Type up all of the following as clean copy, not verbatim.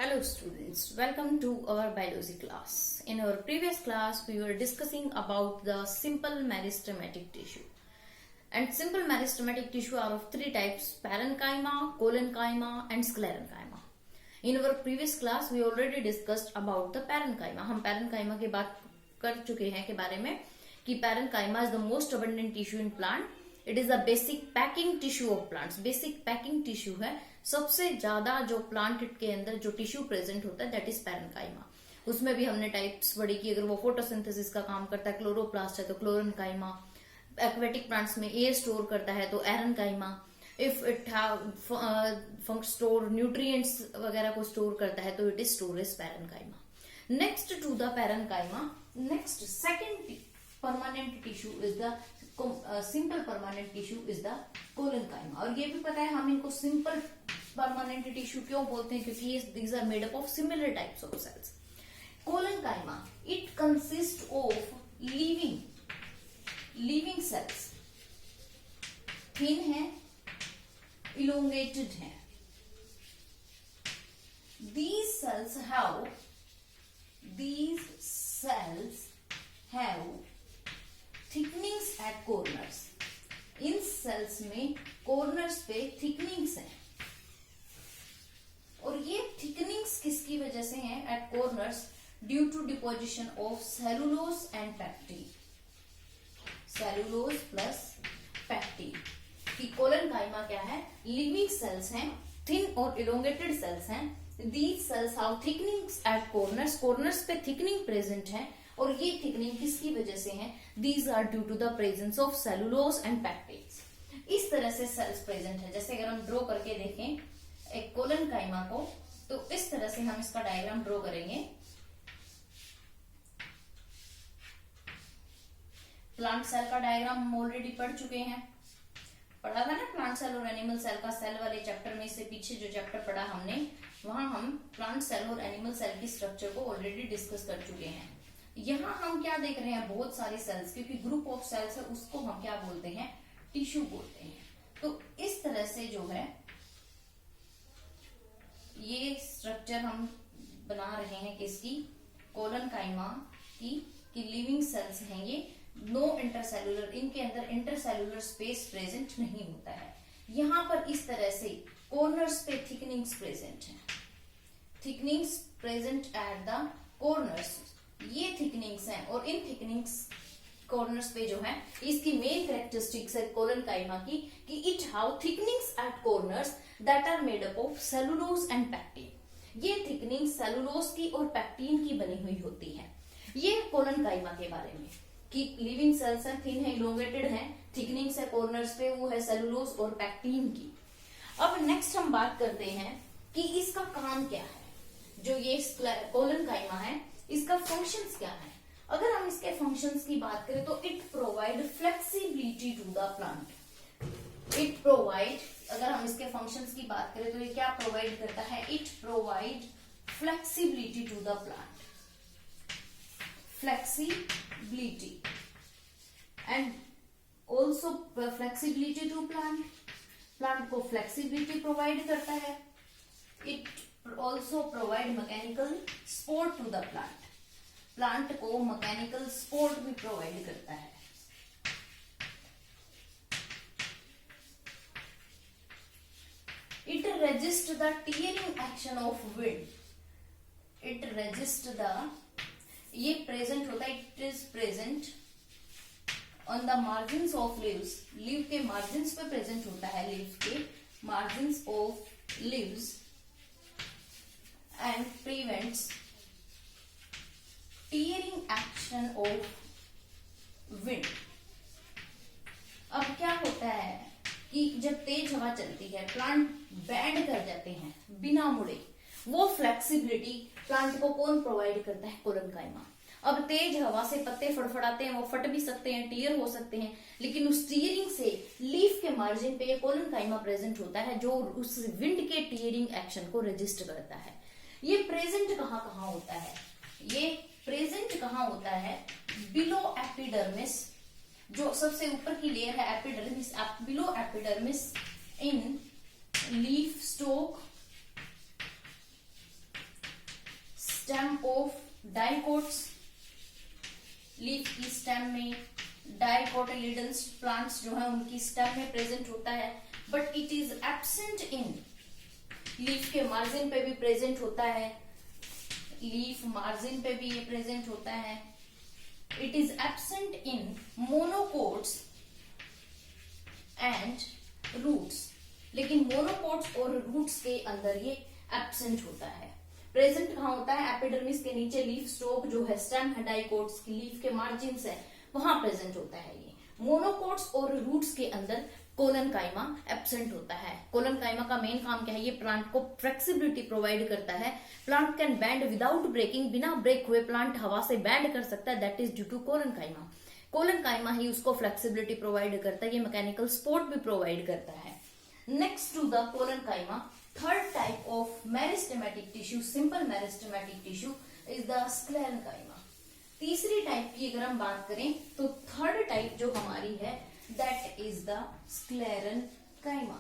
Hello students, welcome to our biology class. In our previous class, we were discussing about the simple meristematic tissue. And simple meristematic tissue are of three types: parenchyma, collenchyma and sclerenchyma. In our previous class, we already discussed about the parenchyma. हम parenchyma की बात कर चुके हैं के बारे में कि parenchyma is the most abundant tissue in plant. It is the basic packing tissue of plants. Basic packing tissue है, सबसे ज्यादा जो प्लांट के अंदर जो टिश्यू प्रेजेंट होता है दैट इज पैरेन्काइमा. उसमें भी हमने टाइप्स पढ़ी कि अगर वो फोटोसिंथेसिस का काम करता है, क्लोरोप्लास्ट है तो क्लोरेनकाइमा. एक्वेटिक प्लांट्स में एयर स्टोर करता है तो aerenchyma. If it have store nutrients वगैरह को स्टोर करता है तो it is store as parenchyma. Next to the parenchyma, next second permanent tissue is the simple permanent tissue is the collenchyma. और ये भी पता है हम इनको सिंपल परमानेंट टिश्यू क्यों बोलते हैं, क्योंकि these are made up of similar types of cells. Collenchyma it consist of living cells. Thin है, इलोंगेटेड है. these cells have thickenings at corners. इन सेल्स में कॉर्नर्स पे थिकनिंग्स हैं. और ये थिकनिंग्स किसकी वजह से हैं at corners? Due to deposition of cellulose and pectin. Cellulose plus pectin. कि कोलेनकाइमा क्या है? लिविंग सेल्स हैं, थिन और इलोंगेटेड सेल्स हैं. These cells have thickenings at corners. Corners पे थिकनिंग प्रेजेंट है. और ये थिकनिंग किसकी वजह से है? These are due to the presence of cellulose and pectins. इस तरह से सेल्स प्रेजेंट है. जैसे अगर हम ड्रॉ करके देखें एक कोलेनकाइमा को, तो इस तरह से हम इसका डायग्राम ड्रॉ करेंगे. प्लांट सेल का डायग्राम हम ऑलरेडी पढ़ चुके हैं. पढ़ा था ना प्लांट सेल और एनिमल सेल का. सेल वाले चैप्टर में से पीछे जो चैप्टर पढ़ा हमने, वहां हम प्लांट सेल और एनिमल सेल की स्ट्रक्चर को ऑलरेडी डिस्कस कर चुके हैं. यहां हम क्या देख रहे हैं? बहुत सारे सेल्स, क्योंकि ग्रुप ऑफ सेल्स है उसको हम क्या बोलते हैं? टिश्यू बोलते हैं. तो इस तरह से जो है ये स्ट्रक्चर हम बना रहे हैं किसकी? कोलेनकाइमा की. लिविंग सेल्स हैं ये. नो इंटरसेलुलर, इनके अंदर इंटरसेलुलर स्पेस प्रेजेंट नहीं होता है. यहां पर इस तरह से कॉर्नर्स पे थिकनिंग्स प्रेजेंट है. Thickenings present at the corners. ये थिकनिंग्स हैं और इन थिकनिंग्स कॉर्नर्स पे जो है, इसकी मेन कैरेक्टरिस्टिक्स है कोलेनकाइमा की कि it have thickenings at corners that are made up of cellulose and pectin. ये थिकनिंग सेलुलोज की और पैक्टिन की बनी हुई होती है. ये कोलेनकाइमा के बारे में कि लिविंग सेल्स हैं, थिन है, इलोंगेटेड है, थिकनिंग्स है कॉर्नर्स पे, वो है सेलुलोज और पैक्टिन की. अब नेक्स्ट हम बात करते हैं कि इसका काम क्या है. जो ये कोलेनकाइमा है, इसका फंक्शंस क्या है? अगर हम इसके फंक्शंस की बात करें तो it provide flexibility to the plant. It provide, अगर हम इसके फंक्शंस की बात करें तो ये क्या प्रोवाइड करता है? It provide flexibility to the plant. Flexibility and also flexibility to plant. Plant को फ्लेक्सिबिलिटी प्रोवाइड करता है. It also provide mechanical support to the plant. Plant को मैकेनिकल सपोर्ट भी प्रोवाइड करता है. It resist the tearing action of wind. It resist the, ये present होता है, it is present on the margins of leaves. Leave के margins पे present होता है. लीव के margins of leaves and prevents tearing action of wind. अब क्या होता है कि जब तेज हवा चलती है, प्लांट बैंड कर जाते हैं बिना मुड़े. वो फ्लेक्सिबिलिटी प्लांट को कौन प्रोवाइड करता है? कोलेनकाइमा. अब तेज हवा से पत्ते फड़फड़ाते हैं, वो फट भी सकते हैं, टीयर हो सकते हैं, लेकिन उस टीयरिंग से लीफ के मार्जिन पे कोलेनकाइमा प्रेजेंट होता है जो उस विंड के टीयरिंग एक्शन को रजिस्ट करता है. ये प्रेजेंट कहाँ होता है? ये प्रेजेंट कहाँ होता है? बिलो एपिडर्मिस, जो सबसे ऊपर की लेयर है epidermis. Below epidermis in leaf stalk stem of dicots, leaf की स्टेम में डाइकोटिलिडन्स प्लांट्स जो है उनकी स्टेम में प्रेजेंट होता है, but it is absent in leaf के मार्जिन पे भी प्रेजेंट होता है, लीफ मार्जिन पे भी ये प्रेजेंट होता है। It is absent in monocots and roots, लेकिन मोनोकोट्स और रूट्स के अंदर ये एब्सेंट होता है। प्रेजेंट कहाँ होता है? एपिडर्मिस के नीचे लीफ स्टोक जो है, स्टेम है डाइकोट्स की, लीफ के मार्जिन है, वहां प्रेजेंट होता है ये। मोनोकोट्स और रूट्स के अंदर कोलन काइमा एब्सेंट होता है। कोलन काइमा का मेन काम क्या है? ये प्लांट को फ्लेक्सिबिलिटी प्रोवाइड करता है। Plant can bend without breaking, बिना ब्रेक हुए प्लांट हवा से बैंड कर सकता है, that is due to collenchyma. Collenchyma ही उसको फ्लेक्सिबिलिटी प्रोवाइड करता है, ये मैकेनिकल सपोर्ट भी प्रोवाइड करता है। Next to the collenchyma, third type of meristematic tissue, simple meristematic tissue is the sclerenchyma. तीसरी टाइप की अगर हम बात करें तो थर्ड टाइप जो हमारी है that is the sclerenchyma.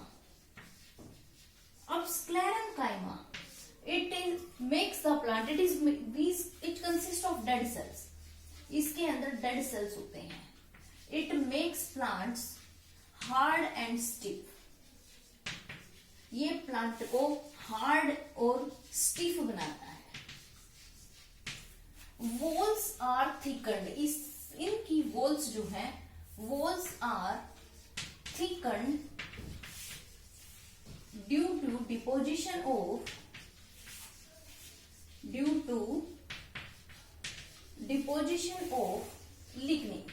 अब sclerenchyma it makes the plant, it consist of dead cells, इसके अंदर डेड सेल्स होते हैं। It makes plants hard and stiff, ये प्लांट को हार्ड और स्टिफ बनाता है। वॉल्स आर थिकन्ड, इनकी वॉल्स जो है, walls are thickened due to deposition of lignin.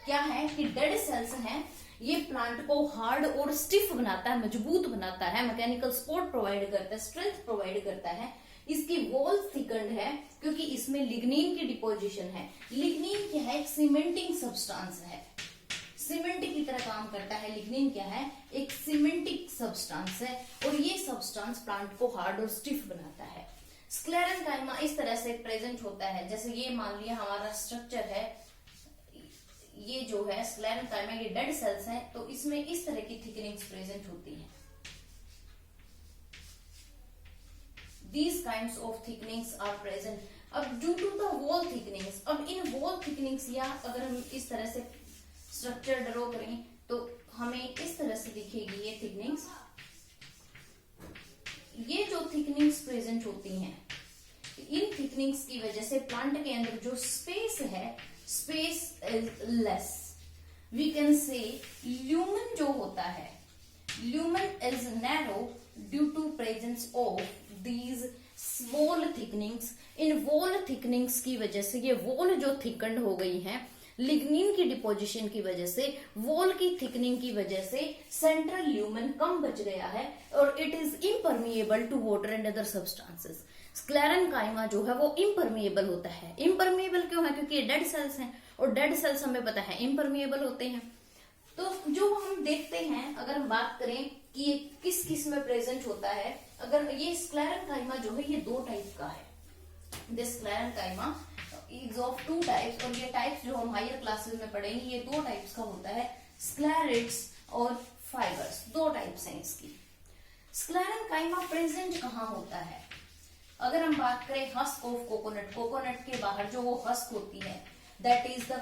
क्या है कि डेड सेल्स हैं, ये प्लांट को हार्ड और स्टिफ बनाता है, मजबूत बनाता है, मैकेनिकल सपोर्ट प्रोवाइड करता है, स्ट्रेंथ प्रोवाइड करता है। इसकी वॉल थिकन्ड है क्योंकि इसमें लिग्निन की डिपोजिशन है। लिग्निन क्या है? एक सीमेंटिंग सब्सटेंस है, सीमेंट की तरह काम करता है। लिग्निन क्या है? एक सीमेंटिक सब्सटेंस है और ये सब्सटेंस प्लांट को हार्ड और स्टिफ बनाता है। स्क्लेरन काइमा इस तरह से प्रेजेंट होता है, जैसे ये मान लिया हमारा स्ट्रक्चर है, ये जो है स्क्लेरन काइमा, ये डेड सेल्स हैं, तो इसमें इस तरह की थिकनिंग्स प्रेजेंट होती हैं। These kinds of thicknings are present. अब due to the wall thicknings, अब इन wall thicknings या अगर हम इस तरह से स्ट्रक्चर ड्रॉ करें तो हमें इस तरह से दिखेगी ये थिकनिंग्स। ये जो थिकनिंग्स प्रेजेंट होती हैं, इन थिकनिंग्स की वजह से प्लांट के अंदर जो स्पेस है, space is less. We can say lumen जो होता है, lumen is narrow due to presence of these wall thicknings। इन wall thicknings की वजह से ये wall जो थिकन्ड हो गई है, लिग्निन की डिपोजिशन की वजह से, वॉल की थिकनिंग की वजह से सेंट्रल ल्यूमन कम बच गया है और it is impermeable to water and other substances. Sclerenchyma जो है वो इम्परमिएबल होता है। इम्परमिएबल क्यों है? क्योंकि ये डेड सेल्स हैं और डेड सेल्स हमें पता है इम्परमिएबल होते हैं। तो जो हम देखते हैं, अगर हम बात करें कि ये किस किस में प्रेजेंट होता है, अगर ये स्क्लेरन काइमा जो है ये दो टाइप का है। This sclerenchyma is of two types, और ये टाइप्स जो हम हायर क्लासेस में पढ़ेंगे ये दो टाइप्स का होता है, स्क्लेरिड्स और फाइबर्स, दो टाइप्स हैं इसकी। स्क्लेरन काइमा प्रेजेंट कहाँ होता है? अगर हम बात करें हस्क ऑफ कोकोनट, कोकोनट के बाहर जो वो हस्क होती है, that is the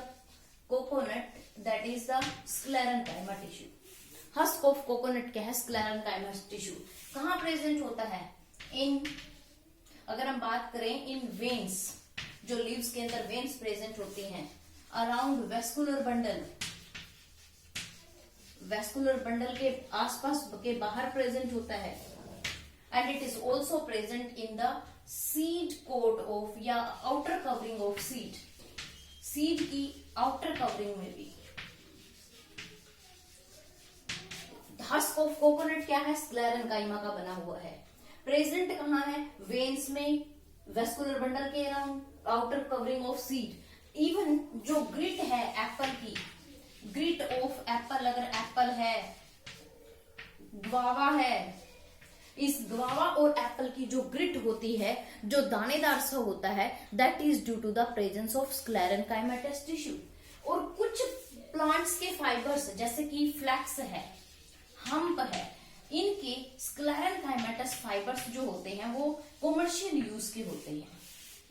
coconut, that is the sclerenchyma tissue. Husk of coconut क्या है? स्क्लेरन काइमा टिश्यू। कहाँ प्रेजेंट होता है? अगर हम बात करें इन वेन्स, जो लीव्स के अंदर वेन्स प्रेजेंट होती हैं, around vascular bundle, vascular bundle के आसपास के बाहर प्रेजेंट होता है। And it is also present in the seed coat of या outer covering of seed, seed की आउटर कवरिंग में भी। हस्क ऑफ कोकोनट क्या है? स्क्लेरन काइमा का बना हुआ है। प्रेजेंट कहाँ है? वेन्स में, वेस्कुलर बंडल के around, outer covering of seed. Even जो ग्रिट है एप्पल की, ग्रिट ऑफ एप्पल, अगर एप्पल है, ग्वावा है, इस ग्वावा और एप्पल की जो ग्रिट होती है, जो दानेदार सा होता है, that is due to the presence of sclerenchymatous tissue. और कुछ प्लांट्स के फाइबर्स जैसे कि फ्लैक्स है, हम्प है, इनके स्क्लेरन काइमेटस गाइमेटस फाइबर्स जो होते हैं वो कॉमर्शियल यूज के होते हैं।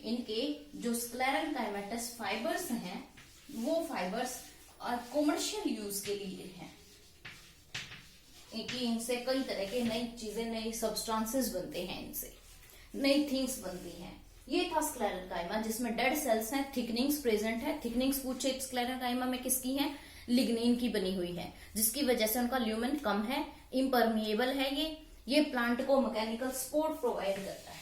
इनके जो स्क्लेरल गाइमेटस फाइबर्स हैं वो फाइबर्स कॉमर्शियल यूज के लिए हैं, कि इनसे कई तरह के नई चीजें, नई सब्सटेंसेस बनते हैं, इनसे नई थिंग्स बनती हैं। ये था स्क्लेरल काइमा जिसमें डेड सेल्स हैं, थिकनिंग्स प्रेजेंट है। थिकनिंग्स पूछे स्क्लेरल काइमा में किसकी है? लिग्निन की बनी हुई है, जिसकी वजह से उनका ल्यूमेन कम है, इम्परमिएबल है। ये प्लांट को मैकेनिकल सपोर्ट प्रोवाइड करता है।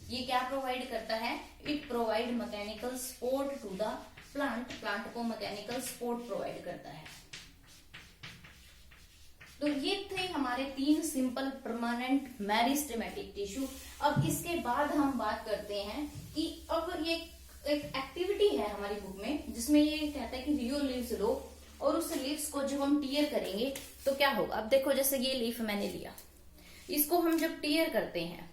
ये क्या प्रोवाइड करता है? It provide mechanical support to the plant को मैकेनिकल सपोर्ट प्रोवाइड करता है। तो ये थे हमारे 3 सिंपल परमानेंट मेरिस्टेमेटिक टिश्यू। अब इसके बाद हम बात करते हैं कि अब ये एक एक्टिविटी है हमारी बुक में जिसमें ये कहता है कि रियो लीव्स लो, और उस लीव्स को जब हम टीयर करेंगे तो क्या होगा। अब देखो, जैसे ये लीफ मैंने लिया, इसको हम जब टीयर करते हैं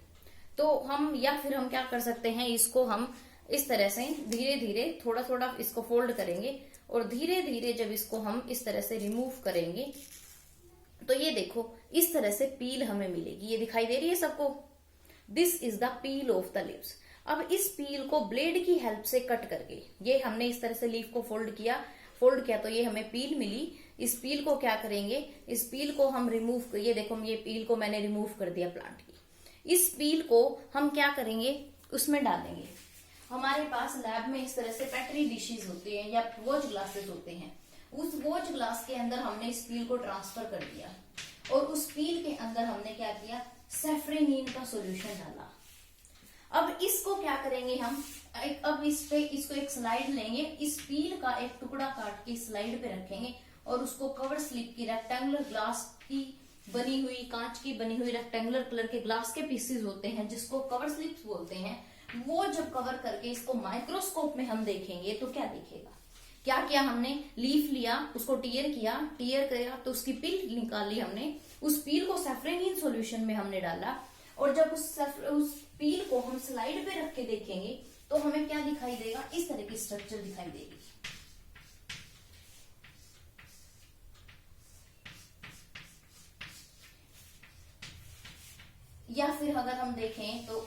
तो हम, या फिर हम क्या कर सकते हैं, इसको हम इस तरह से धीरे धीरे थोड़ा थोड़ा इसको फोल्ड करेंगे, और धीरे धीरे जब इसको हम इस तरह से रिमूव करेंगे तो ये देखो इस तरह से पील हमें मिलेगी। ये दिखाई दे रही है सबको? This is the peel of the leaves. अब इस पील को ब्लेड की हेल्प से कट करके, ये हमने इस तरह से लीफ को फोल्ड किया तो ये हमें पील मिली। इस पील को क्या करेंगे, इस पील को हम रिमूव, ये देखो ये पील को मैंने रिमूव कर दिया प्लांट की। इस पील को हम क्या करेंगे, उसमें डालेंगे। हमारे पास लैब में इस तरह से पेट्री डिशेज होती है या वॉच ग्लासेस होते हैं। उस वॉच ग्लास के अंदर हमने इस पील को ट्रांसफर कर दिया, और उस पील के अंदर हमने क्या किया, सेफ्रेनिन का सॉल्यूशन डाला। अब इसको क्या करेंगे हम, अब इसको एक स्लाइड लेंगे, इस पील का एक टुकड़ा काट के स्लाइड पे रखेंगे, और उसको कवर स्लिप की रेक्टेंगुलर ग्लास की बनी हुई, कांच की बनी हुई रेक्टेंगुलर कलर के ग्लास के पीसेस होते हैं जिसको कवर स्लिप्स बोलते हैं, वो जब कवर करके इसको माइक्रोस्कोप में हम देखेंगे तो क्या दिखेगा। क्या किया हमने, लीफ लिया, उसको टीयर किया तो उसकी पील निकाली हमने, उस पील को सेफ्रेनिन सॉल्यूशन में हमने डाला, और जब उस पील को हम स्लाइड पे रख के देखेंगे तो हमें क्या दिखाई देगा, इस तरह की स्ट्रक्चर दिखाई देगी। या फिर अगर हम देखें तो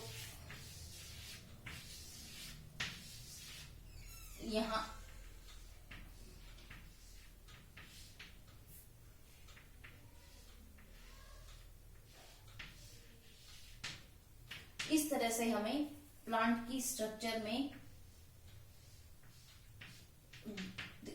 यहां इस तरह से हमें प्लांट की स्ट्रक्चर में,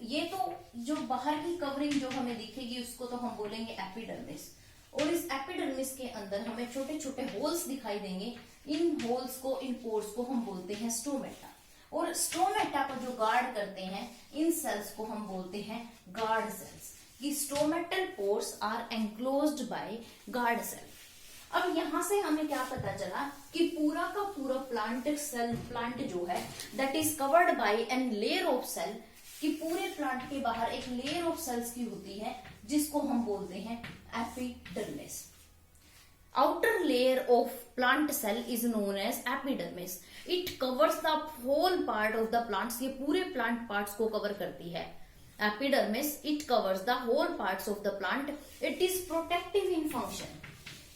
ये तो जो बाहर की कवरिंग जो हमें दिखेगी उसको तो हम बोलेंगे एपिडर्मिस, और इस एपिडर्मिस के अंदर हमें छोटे छोटे होल्स दिखाई देंगे। इन होल्स को, इन पोर्स को हम बोलते हैं स्टोमेटा, और स्टोमेटा को जो गार्ड करते हैं इन सेल्स को हम बोलते हैं गार्ड सेल्स। कि stomatal pores are enclosed by guard cell. अब यहां से हमें क्या पता चला कि पूरा का पूरा प्लांट जो है that is covered by an layer of cell, कि पूरे प्लांट के बाहर एक लेयर ऑफ सेल्स की होती है जिसको हम बोलते हैं epidermis. Outer layer of plant cell is known as epidermis. It covers the whole part of the plants, ये पूरे प्लांट पार्ट्स को कवर करती है। Epidermis it covers the whole parts of the plant. It is protective in function.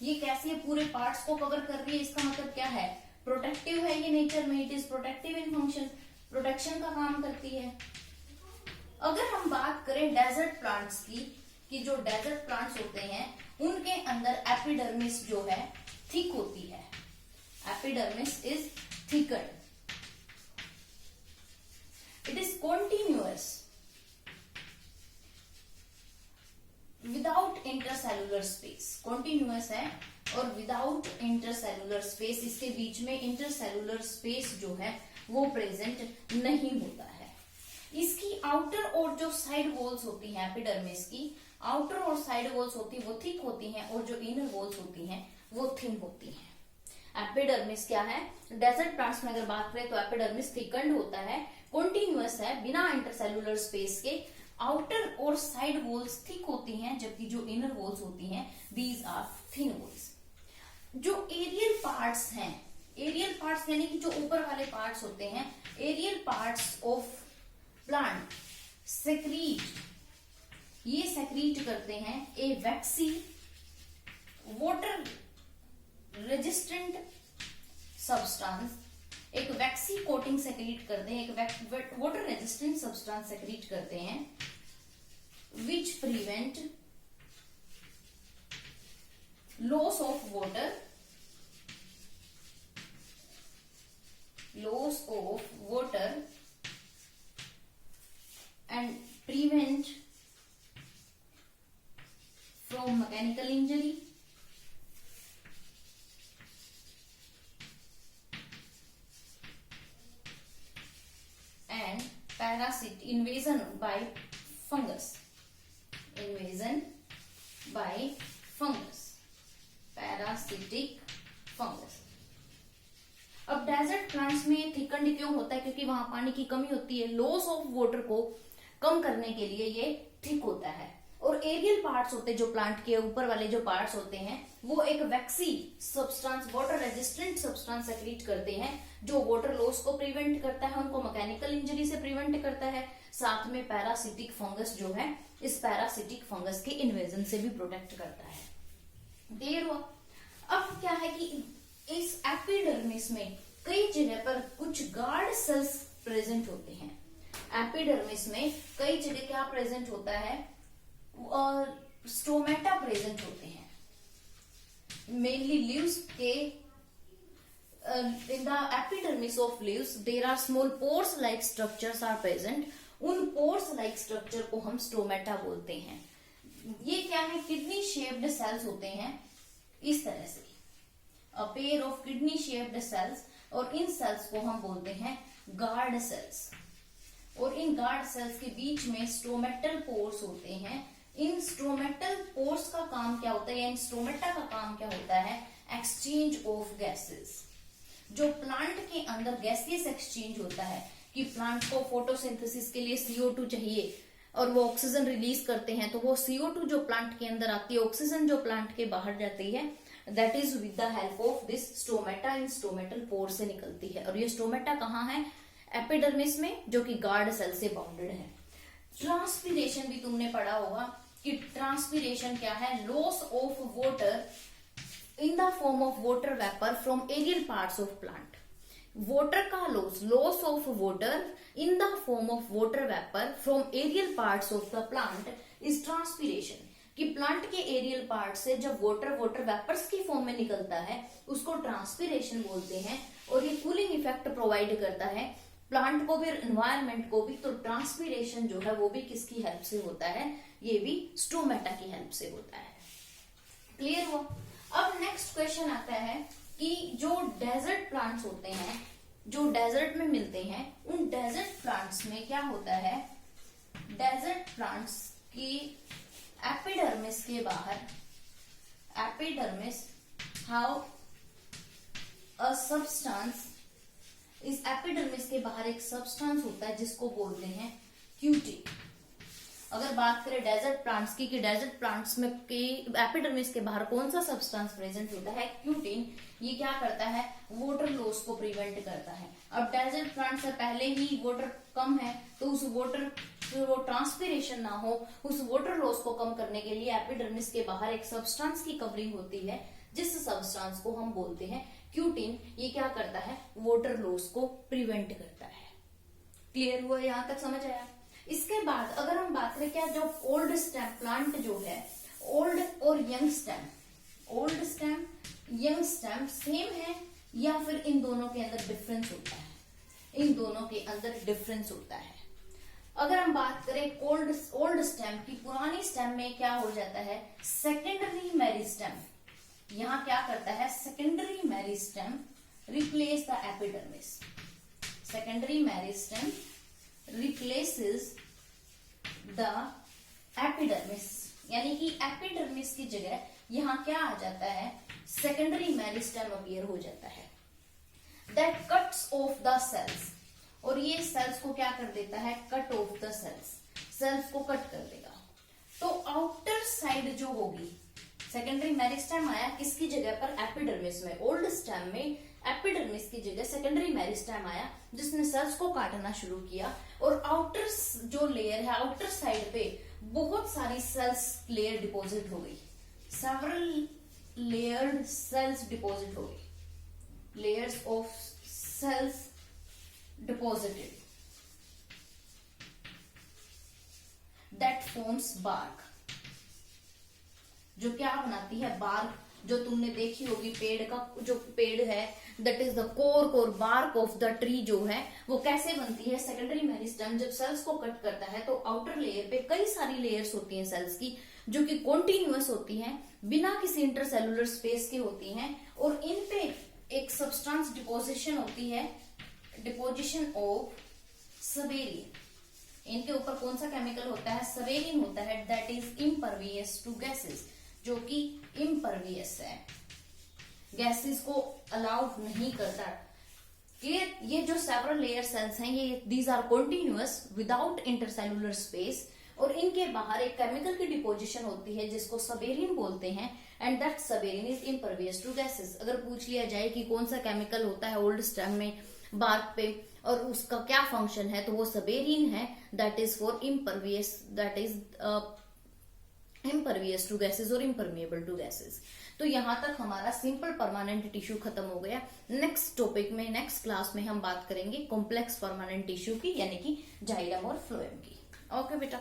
ये कैसे पूरे parts को cover कर रही है, इसका मतलब क्या है, प्रोटेक्टिव है ये नेचर में। It is protective in function, protection का काम करती है। अगर हम बात करें डेजर्ट प्लांट्स की, कि जो डेजर्ट प्लांट्स होते हैं उनके अंदर एपिडर्मिस जो है थिक होती है। Epidermis is thicken, it is continuous without intercellular space. Continuous है और विदाउट इंटरसेलुलर स्पेस, इसके बीच में इंटरसेलुलर स्पेस जो है वो प्रेजेंट नहीं होता है। इसकी आउटर और जो साइड वॉल्स होती हैं एपिडर्मिस की, आउटर और साइड वॉल्स होती है वो थिक होती हैं, और जो इनर वॉल्स होती हैं वो थिन होती हैं। एपिडर्मिस क्या है, डेजर्ट प्लांट्स में अगर बात करें तो एपिडर्मिस थिकन्ड होता है, कॉन्टिन्यूअस है बिना इंटरसेलुलर स्पेस के, आउटर और साइड वॉल्स थिक होती हैं, जबकि जो इनर वॉल्स होती हैं दीज आर थिन वॉल्स। जो एरियल पार्ट्स हैं, एरियल पार्ट्स यानी कि जो ऊपर वाले पार्ट्स होते हैं, aerial parts of plant secrete, ये सेक्रीट करते हैं a waxy water resistant substance एक वैक्सी कोटिंग सेक्रेट करते हैं, एक वाटर रेजिस्टेंट सब्सटेंस सेक्रेट करते हैं which prevent loss of water and prevent from mechanical injury and parasite invasion by fungus. Parasitic fungus. अब डेजर्ट प्लांट्स में thickened क्यों होता है? क्योंकि वहां पानी की कमी होती है, लॉस ऑफ वाटर को कम करने के लिए ये थिक होता है। और एरियल पार्ट्स होते हैं, जो प्लांट के ऊपर वाले जो पार्ट्स होते हैं, वो एक waxy substance, water resistant substance secrete करते हैं, जो वाटर लॉस को प्रिवेंट करता है, उनको मैकेनिकल इंजरी से प्रिवेंट करता है, साथ में पैरासिटिक फंगस जो है, इस पैरासिटिक फंगस के इन्वेजन से भी प्रोटेक्ट करता है। क्लियर हुआ? अब क्या है कि इस एपिडर्मिस में कई जगह पर कुछ गार्ड सेल्स प्रेजेंट होते हैं। एपिडर्मिस में कई जगह क्या प्रेजेंट होता है? स्टोमेटा प्रेजेंट होते हैं। मेनली लीव्स के in the epidermis of leaves there are small pores like structures are present. उन पोर्स लाइक स्ट्रक्चर को हम स्टोमेटा बोलते हैं। ये क्या है? किडनी शेप्ड सेल्स होते हैं इस तरह से, a pair of kidney shaped cells, और इन सेल्स को हम बोलते हैं गार्ड सेल्स। और इन गार्ड सेल्स के बीच में स्टोमेटल पोर्स होते हैं। इन स्टोमेटल पोर्स का काम क्या होता है, या इन स्टोमेटा का काम क्या होता है? Exchange of gases. जो प्लांट के अंदर गैसियस एक्सचेंज होता है कि प्लांट को फोटोसिंथेसिस के लिए CO2 चाहिए और वो ऑक्सीजन रिलीज करते हैं, तो वो CO2 जो प्लांट के अंदर आती है, ऑक्सीजन जो प्लांट के बाहर जाती है, that is with the help of this stomata, in stomatal pore से निकलती है। और ये स्टोमेटा कहाँ है? एपिडर्मिस में, जो कि गार्ड सेल से बाउंडेड है। ट्रांसपीरेशन भी तुमने पढ़ा होगा कि ट्रांसपीरेशन क्या है? Loss of water in the form of water vapour from aerial parts of plant. Water का loss of water in the form of water vapour from aerial parts of the plant is transpiration. कि plant के aerial part से जब water vapours की form में निकलता है, उसको ट्रांसपीरेशन बोलते हैं। और ये कूलिंग इफेक्ट प्रोवाइड करता है प्लांट को भी, एनवायरमेंट को भी। तो ट्रांसपीरेशन जो है वो भी किसकी हेल्प से होता है? ये भी स्टोमेटा की हेल्प से होता है। क्लियर हुआ? अब नेक्स्ट क्वेश्चन आता है कि जो डेजर्ट प्लांट्स होते हैं, जो डेजर्ट में मिलते हैं, उन डेजर्ट प्लांट्स में क्या होता है? डेजर्ट प्लांट्स की एपिडर्मिस के बाहर, एपिडर्मिस हाउ अ सब्सटेंस, इस एपिडर्मिस के बाहर एक सब्सटेंस होता है जिसको बोलते हैं क्यूटिन। अगर बात करें डेजर्ट प्लांट्स की, कि डेजर्ट प्लांट्स में के एपिडर्मिस के बाहर कौन सा सब्सटेंस प्रेजेंट होता है? क्यूटिन। ये क्या करता है? वाटर लॉस को प्रिवेंट करता है। अब डेजर्ट प्लांट से पहले ही वाटर कम है, तो उस वाटर वो ट्रांसपीरेशन ना हो, उस वाटर लॉस को कम करने के लिए एपिडर्मिस के बाहर एक सब्सटेंस की कवरिंग होती है, जिस सब्सटेंस को हम बोलते हैं क्यूटिन। ये क्या करता है? वाटर लॉस को प्रिवेंट करता है। क्लियर हुआ? यहां तक समझ आया? इसके बाद अगर हम बात करें, क्या जो ओल्ड स्टेम प्लांट जो है, ओल्ड और young stem, old stem young stem same है या फिर इन दोनों के अंदर डिफरेंस होता है? इन दोनों के अंदर डिफरेंस होता है। अगर हम बात करें ओल्ड स्टेम की, पुरानी स्टेम में क्या हो जाता है? Secondary meristem. यहां क्या करता है? Secondary meristem replace the epidermis. Secondary meristem replaces the epidermis, यानी कि एपिडर्मिस की जगह यहां क्या आ जाता है? सेकेंडरी मेरिस्टेम अपीयर हो जाता है। That cuts off the cells, और ये सेल्स को क्या कर देता है? Cut off the cells, cells को कट कर देगा। तो आउटर साइड जो होगी, सेकेंडरी मेरिस्टेम आया किसकी जगह पर? एपिडर्मिस में। ओल्ड स्टेम में एपिडर्मिस की जगह सेकेंडरी मेरिस्टेम आया, जिसने सेल्स को काटना शुरू किया। और आउटर जो लेयर है, आउटर साइड पे बहुत सारी सेल्स लेयर डिपॉजिट हो गई। सेवरल लेयर्ड सेल्स डिपॉजिट हो गई, layers of cells deposited that forms bark, जो क्या बनाती है, बार्क, जो तुमने देखी होगी पेड़ का, जो पेड़ है that is the core bark of the tree जो है वो कैसे बनती है, सेकेंडरी मेरिस्टम जब सेल्स को कट करता है तो आउटर लेयर पे कई सारी लेयर्स होती हैं सेल्स की, जो कि कॉन्टिन्यूअस होती हैं, बिना किसी इंटरसेलुलर स्पेस के होती हैं, और इन पे एक सब्सटेंस डिपोजिशन होती है, डिपोजिशन ऑफ सवेरिन। इनके ऊपर कौन सा केमिकल होता है, सवेरिन होता है, that is impervious to gases, जो कि इम्परवियस है, गैसेस को अलाउ नहीं करता। ये जो सेवरल लेयर सेल्स हैं ये these are continuous without intercellular space, और इनके बाहर एक केमिकल की डिपोजिशन होती है जिसको सवेरिन बोलते हैं, and that suberin is impervious to gases. अगर पूछ लिया जाए कि कौन सा केमिकल होता है ओल्ड स्टेम में बार्क पे और उसका क्या फंक्शन है, तो वो सवेरिन है, that is for impervious, that is impervious to gases और इम्परमेबल टू गैसेस। तो यहां तक हमारा सिंपल परमानेंट टिश्यू खत्म हो गया। नेक्स्ट टॉपिक में, नेक्स्ट क्लास में हम बात करेंगे कॉम्प्लेक्स परमानेंट टिश्यू की, यानी कि जाइलम और फ्लोएम की। ओके बेटा।